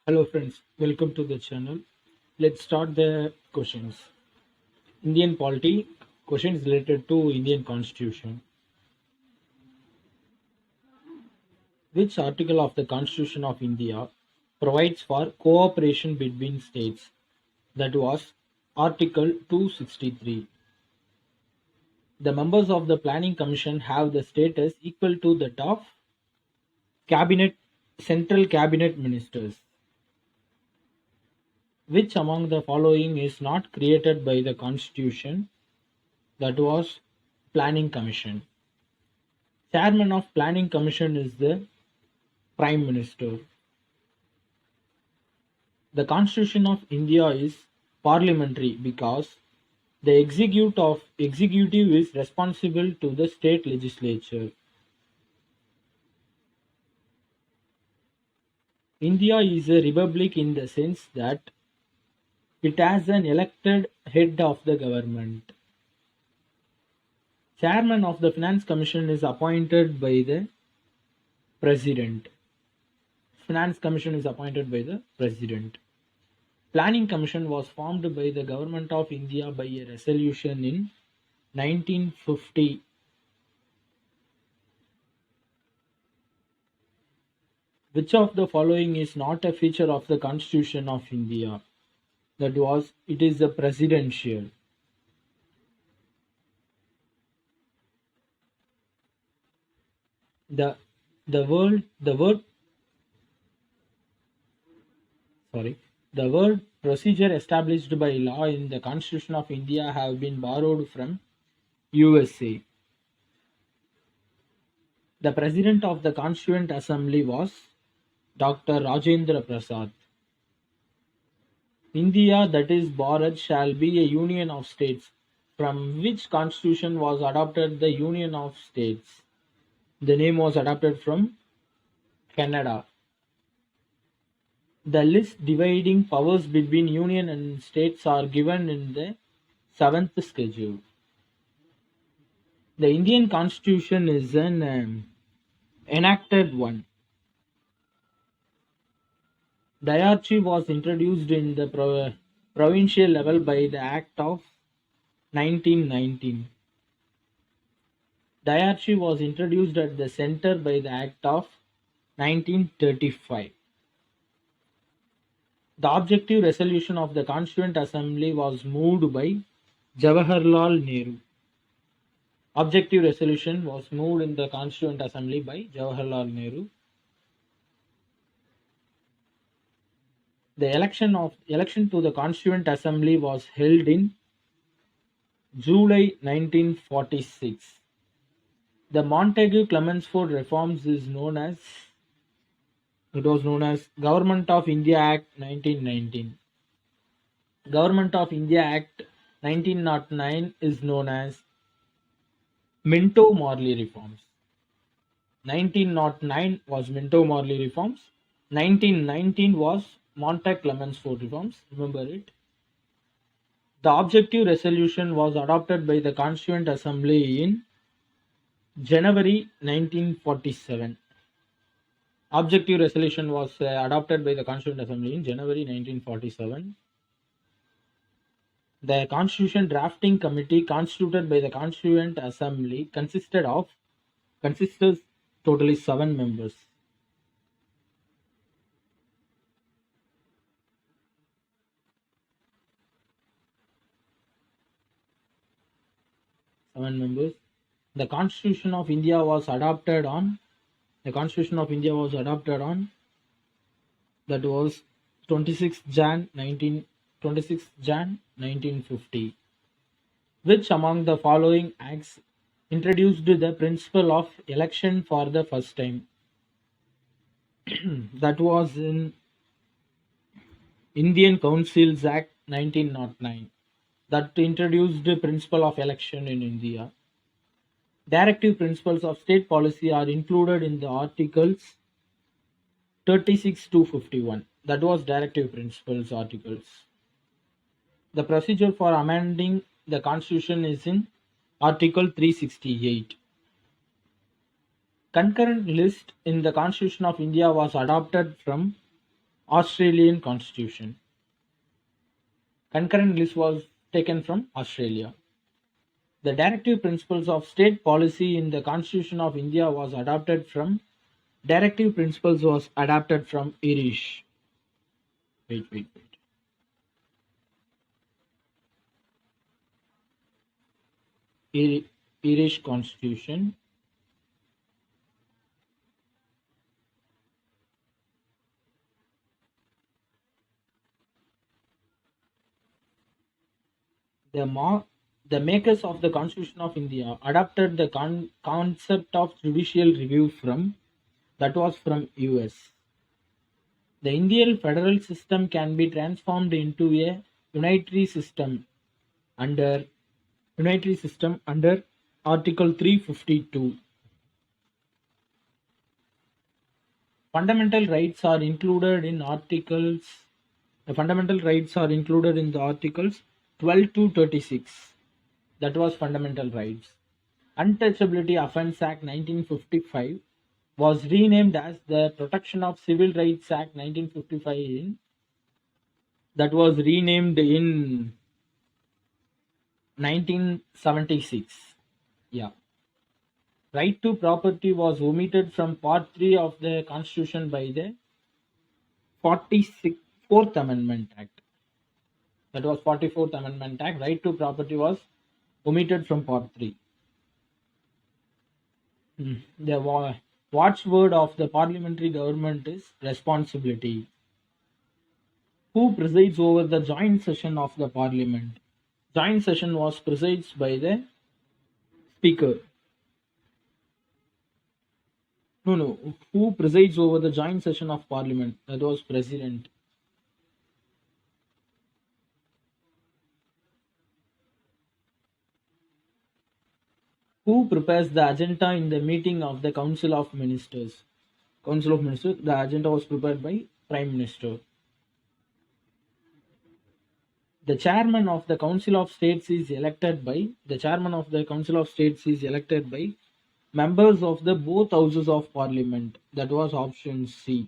Hello friends, welcome to the channel. Let's start the questions. Indian polity questions related to Indian Constitution. Which article of the Constitution of India provides for cooperation between states? That was Article 263. The members of the Planning Commission have the status equal to that of cabinet central cabinet ministers. Which among the following is not created by the Constitution? That was Planning Commission. Chairman of Planning Commission is the Prime Minister. The Constitution of India is parliamentary because the executive is responsible to the state legislature. India is a republic in the sense that it has an elected head of the government. Chairman of the Finance Commission is appointed by the President. Finance Commission is appointed by the President. Planning Commission was formed by the Government of India by a resolution in 1950. Which of the following is not a feature of the Constitution of India? That was, it is the presidential. The the word the word procedure established by law in the Constitution of India have been borrowed from USA. The president of the Constituent Assembly was Dr. Rajendra Prasad. India, that is Bharat, shall be a union of states. From which constitution was adopted the Union of States? The name was adopted from Canada. The list dividing powers between union and states are given in the 7th schedule. The Indian Constitution is an enacted one. Diarchy was introduced in the provincial level by the Act of 1919. Diarchy was introduced at the centre by the Act of 1935. The objective resolution of the Constituent Assembly was moved by Jawaharlal Nehru. Objective resolution was moved in the Constituent Assembly by Jawaharlal Nehru. The election to the Constituent Assembly was held in July 1946. The Montagu-Chelmsford reforms was known as Government of India Act 1919. Government of India Act 1909 is known as Minto-Morley reforms. 1909 was Minto-Morley reforms. 1919 was Montagu-Chelmsford reforms. Remember it. The objective resolution was adopted by the Constituent Assembly in January 1947. Objective resolution was adopted by the Constituent Assembly in January 1947. The Constitution Drafting Committee constituted by the Constituent Assembly consisted totally 7 members. The Constitution of India was adopted on that was 26 Jan 1950. Which among the following acts introduced the principle of election for the first time? That was in Indian Councils Act 1909 that introduced the principle of election in India. Directive principles of state policy are included in the articles 36 to 51. That was directive principles articles. The procedure for amending the Constitution is in Article 368. Concurrent list in the Constitution of India was adopted from Australian Constitution. Concurrent list was taken from Australia. The directive principles of state policy in the Constitution of India was adopted from Directive principles was adapted from Irish. Wait. Irish Constitution. The makers of the Constitution of India adopted the concept of judicial review from US. The Indian federal system can be transformed into a unitary system under Article 352. Fundamental rights are included in articles. The fundamental rights are included in the articles 12 to 36. That was fundamental rights. Untouchability Offence Act 1955 was renamed as the Protection of Civil Rights Act 1955. That was renamed in 1976. Yeah. Right to property was omitted from Part 3 of the Constitution by the 44th Amendment Act. That was 44th Amendment Act. Right to property was omitted from Part 3. The watchword of the parliamentary government is responsibility. Who presides over the joint session of the parliament? Joint session was presided by the speaker. No. Who presides over the joint session of parliament? That was president. Who prepares the agenda in the meeting of the Council of Ministers? Council of Ministers. The agenda was prepared by Prime Minister. The chairman of the Council of States is elected by members of the both houses of parliament. That was option C.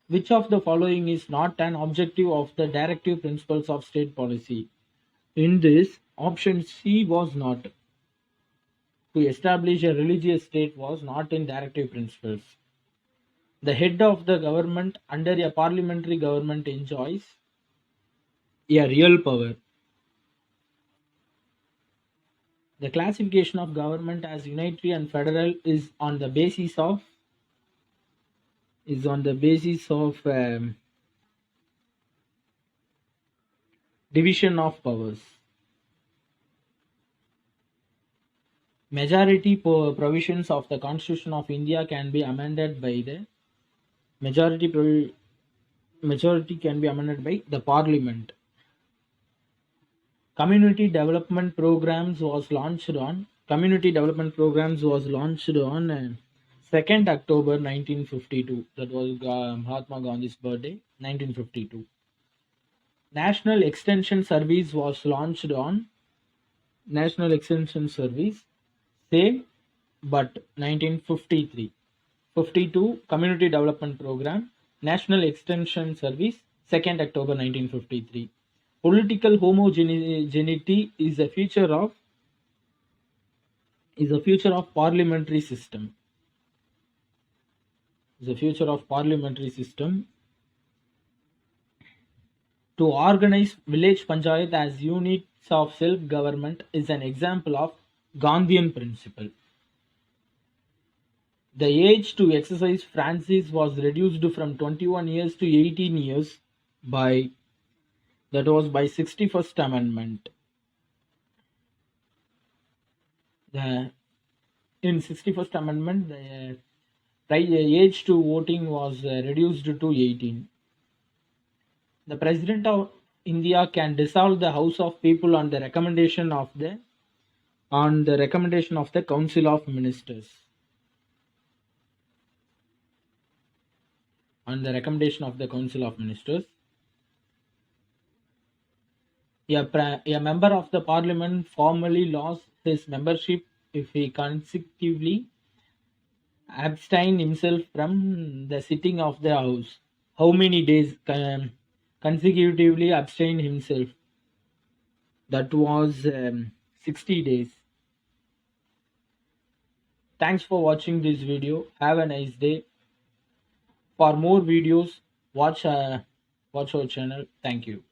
Which of the following is not an objective of the directive principles of state policy? In this, option C was not. To establish a religious state was not in directive principles. The head of the government under a parliamentary government enjoys a real power. The classification of government as unitary and federal is on the basis of division of powers. Majority provisions of the Constitution of India can be amended by the majority can be amended by the Parliament. Community development programs was launched on 2nd October 1952. That was Mahatma Gandhi's birthday, 1952. National Extension Service was launched on same but 1953. 52 Community Development Program, National Extension Service, 2nd October 1953. Political homogeneity is a feature of parliamentary system. To organize village panchayat as units of self-government is an example of Gandhian principle. The age to exercise franchise was reduced from 21 years to 18 years by 61st Amendment. In 61st Amendment, the age to voting was reduced to 18. The President of India can dissolve the House of People on the recommendation of the Council of Ministers. On the recommendation of the Council of Ministers, a member of the Parliament formally lost his membership if he consecutively abstain himself from the sitting of the House. how many days consecutively abstained himself. That was 60 days. Thanks for watching this video. Have a nice day. For more videos, watch our channel. Thank you.